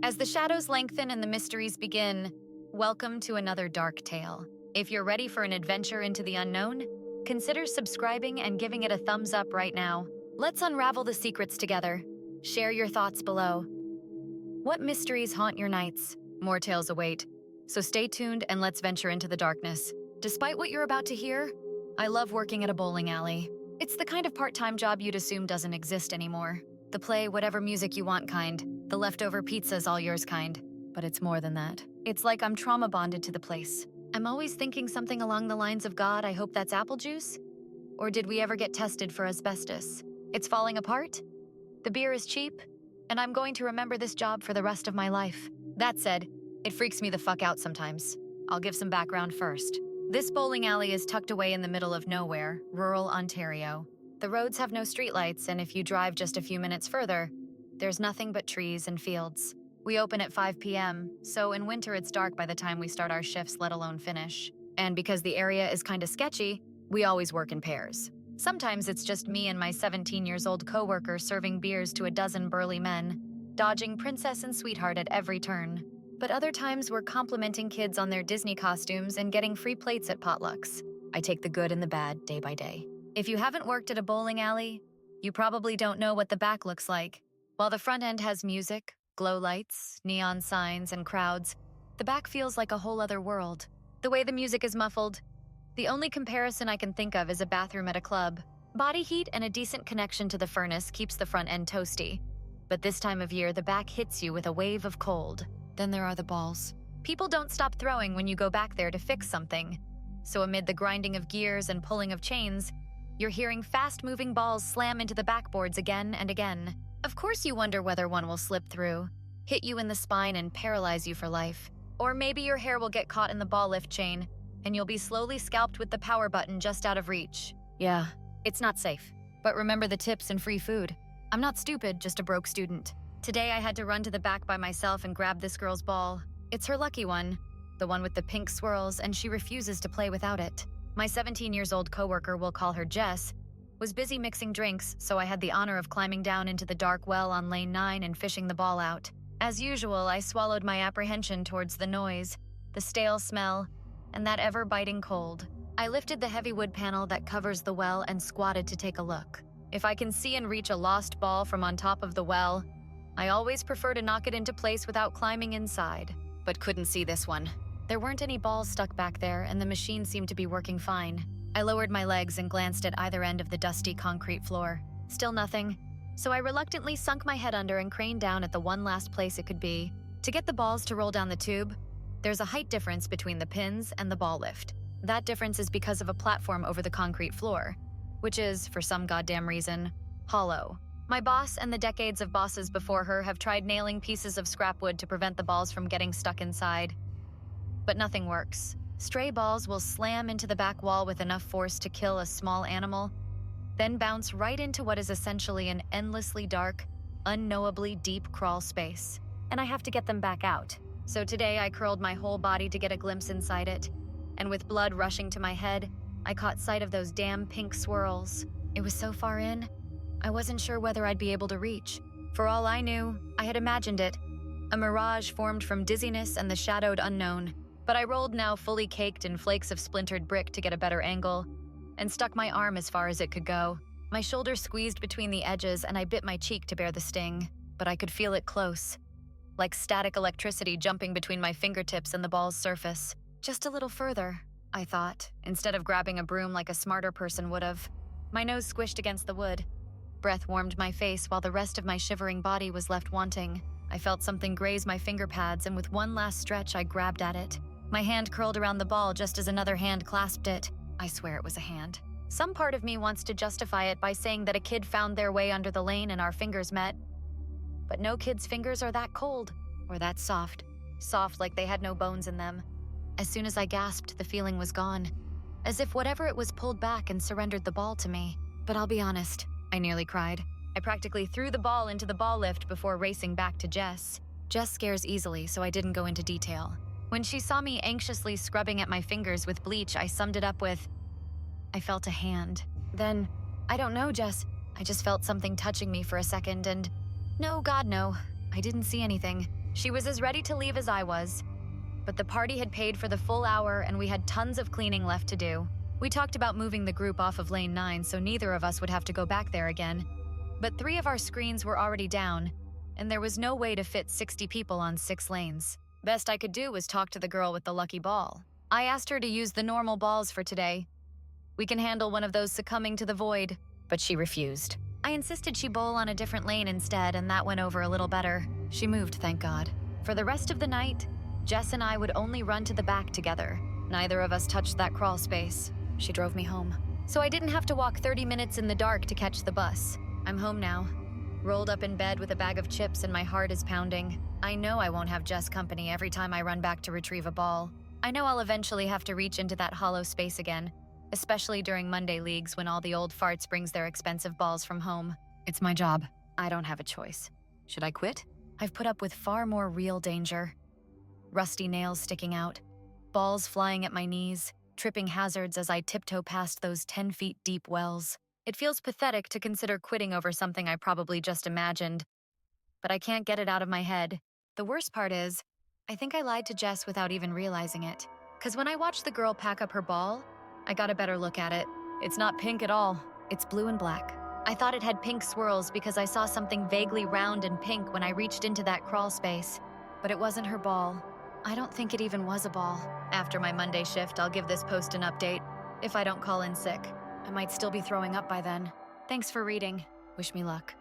As the shadows lengthen and the mysteries begin, welcome to another dark tale. If you're ready for an adventure into the unknown, consider subscribing and giving it a thumbs up right now. Let's unravel the secrets together. Share your thoughts below. What mysteries haunt your nights? More tales await. So stay tuned and let's venture into the darkness. Despite what you're about to hear, I love working at a bowling alley. It's the kind of part-time job you'd assume doesn't exist anymore. The play whatever music you want kind. The leftover pizza's all yours kind. But it's more than that. It's like I'm trauma bonded to the place. I'm always thinking something along the lines of, God, I hope that's apple juice? Or did we ever get tested for asbestos? It's falling apart? The beer is cheap? And I'm going to remember this job for the rest of my life. That said, it freaks me the fuck out sometimes. I'll give some background first. This bowling alley is tucked away in the middle of nowhere, rural Ontario. The roads have no streetlights, and if you drive just a few minutes further, there's nothing but trees and fields. We open at 5 p.m., so in winter it's dark by the time we start our shifts, let alone finish. And because the area is kinda sketchy, we always work in pairs. Sometimes it's just me and my 17-years-old coworker serving beers to a dozen burly men, dodging princess and sweetheart at every turn. But other times we're complimenting kids on their Disney costumes and getting free plates at potlucks. I take the good and the bad day by day. If you haven't worked at a bowling alley, you probably don't know what the back looks like. While the front end has music, glow lights, neon signs, and crowds, the back feels like a whole other world. The way the music is muffled, the only comparison I can think of is a bathroom at a club. Body heat and a decent connection to the furnace keeps the front end toasty. But this time of year, the back hits you with a wave of cold. Then there are the balls. People don't stop throwing when you go back there to fix something. So amid the grinding of gears and pulling of chains, you're hearing fast-moving balls slam into the backboards again and again. Of course you wonder whether one will slip through, hit you in the spine and paralyze you for life. Or maybe your hair will get caught in the ball lift chain, and you'll be slowly scalped with the power button just out of reach. Yeah, it's not safe. But remember the tips and free food. I'm not stupid, just a broke student. Today I had to run to the back by myself and grab this girl's ball. It's her lucky one, the one with the pink swirls, and she refuses to play without it. My 17-years-old coworker, we'll call her Jess, was busy mixing drinks, so I had the honor of climbing down into the dark well on lane 9 and fishing the ball out. As usual, I swallowed my apprehension towards the noise, the stale smell, and that ever-biting cold. I lifted the heavy wood panel that covers the well and squatted to take a look. If I can see and reach a lost ball from on top of the well, I always prefer to knock it into place without climbing inside. But couldn't see this one. There weren't any balls stuck back there, and the machine seemed to be working fine. I lowered my legs and glanced at either end of the dusty concrete floor. Still nothing. So I reluctantly sunk my head under and craned down at the one last place it could be. To get the balls to roll down the tube, there's a height difference between the pins and the ball lift. That difference is because of a platform over the concrete floor, which is, for some goddamn reason, hollow. My boss and the decades of bosses before her have tried nailing pieces of scrap wood to prevent the balls from getting stuck inside. But nothing works. Stray balls will slam into the back wall with enough force to kill a small animal, then bounce right into what is essentially an endlessly dark, unknowably deep crawl space. And I have to get them back out. So today I curled my whole body to get a glimpse inside it, and with blood rushing to my head, I caught sight of those damn pink swirls. It was so far in, I wasn't sure whether I'd be able to reach. For all I knew, I had imagined it. A mirage formed from dizziness and the shadowed unknown. But I rolled now fully caked in flakes of splintered brick to get a better angle, and stuck my arm as far as it could go. My shoulder squeezed between the edges and I bit my cheek to bear the sting, but I could feel it close, like static electricity jumping between my fingertips and the ball's surface. Just a little further, I thought, instead of grabbing a broom like a smarter person would have. My nose squished against the wood. Breath warmed my face while the rest of my shivering body was left wanting. I felt something graze my finger pads, and with one last stretch, I grabbed at it. My hand curled around the ball just as another hand clasped it. I swear it was a hand. Some part of me wants to justify it by saying that a kid found their way under the lane and our fingers met. But no kid's fingers are that cold, or that soft. Soft like they had no bones in them. As soon as I gasped, the feeling was gone. As if whatever it was pulled back and surrendered the ball to me. But I'll be honest, I nearly cried. I practically threw the ball into the ball lift before racing back to Jess. Jess scares easily, so I didn't go into detail. When she saw me anxiously scrubbing at my fingers with bleach, I summed it up with, I felt a hand. Then, I don't know, Jess. I just felt something touching me for a second and, no, God, no. I didn't see anything. She was as ready to leave as I was, but the party had paid for the full hour and we had tons of cleaning left to do. We talked about moving the group off of lane 9 so neither of us would have to go back there again. But 3 of our screens were already down, and there was no way to fit 60 people on 6 lanes. Best I could do was talk to the girl with the lucky ball. I asked her to use the normal balls for today. We can handle one of those succumbing to the void, but she refused. I insisted she bowl on a different lane instead, and that went over a little better. She moved, thank God. For the rest of the night, Jess and I would only run to the back together. Neither of us touched that crawl space. She drove me home. So I didn't have to walk 30 minutes in the dark to catch the bus. I'm home now, rolled up in bed with a bag of chips and my heart is pounding. I know I won't have Jess company every time I run back to retrieve a ball. I know I'll eventually have to reach into that hollow space again, especially during Monday leagues when all the old farts brings their expensive balls from home. It's my job. I don't have a choice. Should I quit? I've put up with far more real danger. Rusty nails sticking out, balls flying at my knees, tripping hazards as I tiptoe past those 10 feet deep wells. It feels pathetic to consider quitting over something I probably just imagined, but I can't get it out of my head. The worst part is, I think I lied to Jess without even realizing it. 'Cause when I watched the girl pack up her ball, I got a better look at it. It's not pink at all. It's blue and black. I thought it had pink swirls because I saw something vaguely round and pink when I reached into that crawl space. But it wasn't her ball. I don't think it even was a ball. After my Monday shift, I'll give this post an update. If I don't call in sick, I might still be throwing up by then. Thanks for reading. Wish me luck.